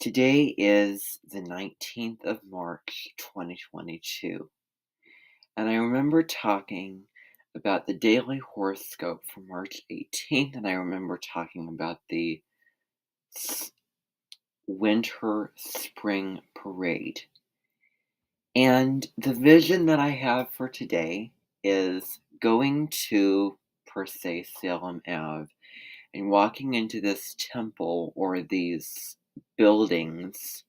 Today is the 19th of March, 2022, and I remember talking about the daily horoscope for March 18th, and I remember talking about the s- winter spring parade. And the vision that I have for today is going to, per se, Salem Ave and walking into this temple or these buildings,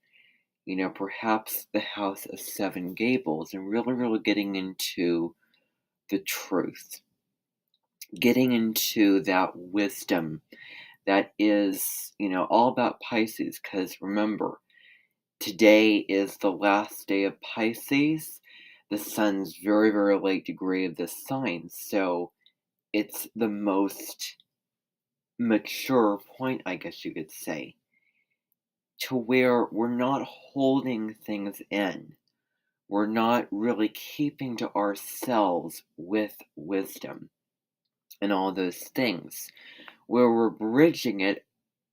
perhaps the House of Seven Gables, and really, really getting into the truth, getting into that wisdom that is, all about Pisces. Because remember, today is the last day of Pisces. The sun's very, very late degree of this sign, so it's the most mature point, I guess you could say, to where we're not holding things in. We're not really keeping to ourselves with wisdom and all those things, where we're bridging it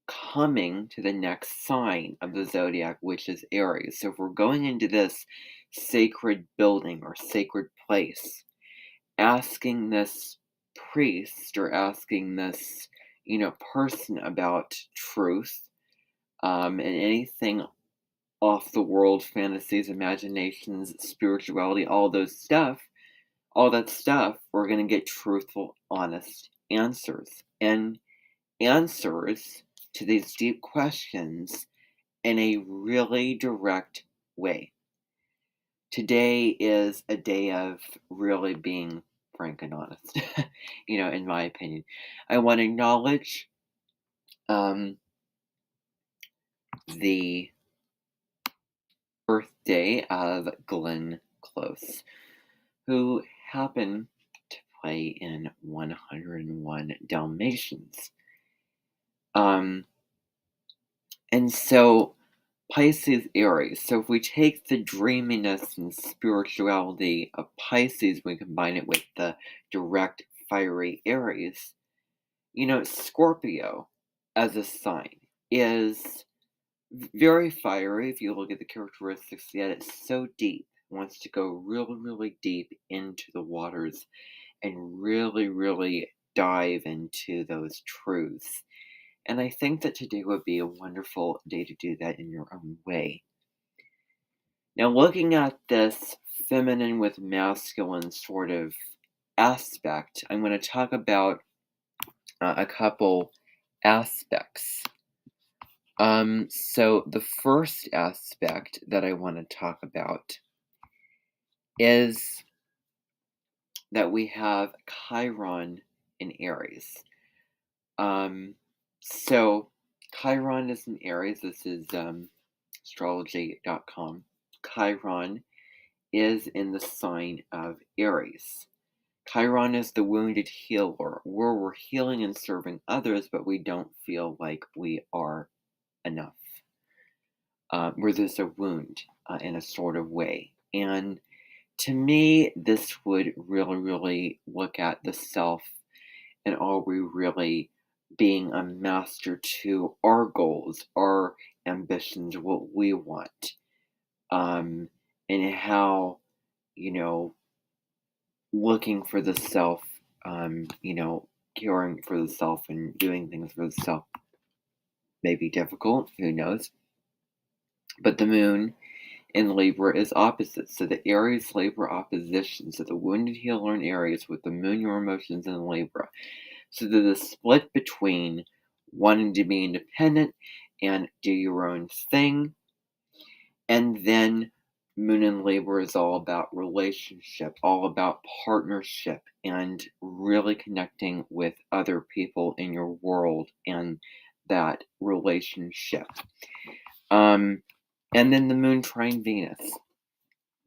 coming to the next sign of the zodiac, which is Aries. So if we're going into this sacred building or sacred place, asking this priest or asking this, person about truth, and anything off the world, fantasies, imaginations, spirituality, all that stuff, we're going to get truthful, honest answers. And answers to these deep questions in a really direct way. Today is a day of really being frank and honest, in my opinion. I want to acknowledge the birthday of Glenn Close, who happened to play in 101 Dalmatians. And so Pisces Aries. So if we take the dreaminess and spirituality of Pisces, we combine it with the direct, fiery Aries, Scorpio as a sign is very fiery. If you look at the characteristics, yet it's so deep. It wants to go really, really deep into the waters and really, really dive into those truths. And I think that today would be a wonderful day to do that in your own way. Now, looking at this feminine with masculine sort of aspect, I'm going to talk about a couple aspects. So the first aspect that I want to talk about is that we have Chiron in Aries. So Chiron is in Aries. This is astrology.com. Chiron is in the sign of Aries. Chiron is the wounded healer, where we're healing and serving others, but we don't feel like we are enough. Where there's a wound in a sort of way. And to me, this would really, really look at the self, and are we really being a master to our goals, our ambitions, what we want, and how, looking for the self, caring for the self and doing things for the self may be difficult, who knows? But the moon in Libra is opposite. So the Aries Libra opposition. So the wounded healer in Aries with the moon, your emotions in Libra. So there's a split between wanting to be independent and do your own thing. And then moon in Libra is all about relationship, all about partnership, and really connecting with other people in your world and that relationship. And then the moon trine Venus.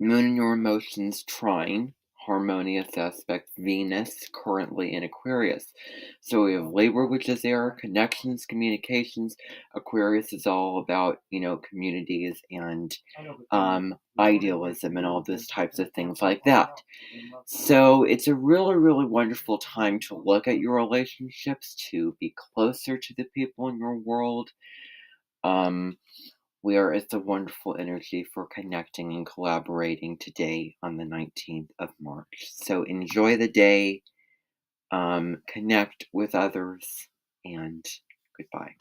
Moon in your emotions trine, harmonious aspect, Venus currently in Aquarius. So we have Libra, which is air, connections, communications. Aquarius is all about, communities and idealism and all those types of things like that. So it's a really, really wonderful time to look at your relationships, to be closer to the people in your world. where it's a wonderful energy for connecting and collaborating today on the 19th of March. So enjoy the day, connect with others, and goodbye.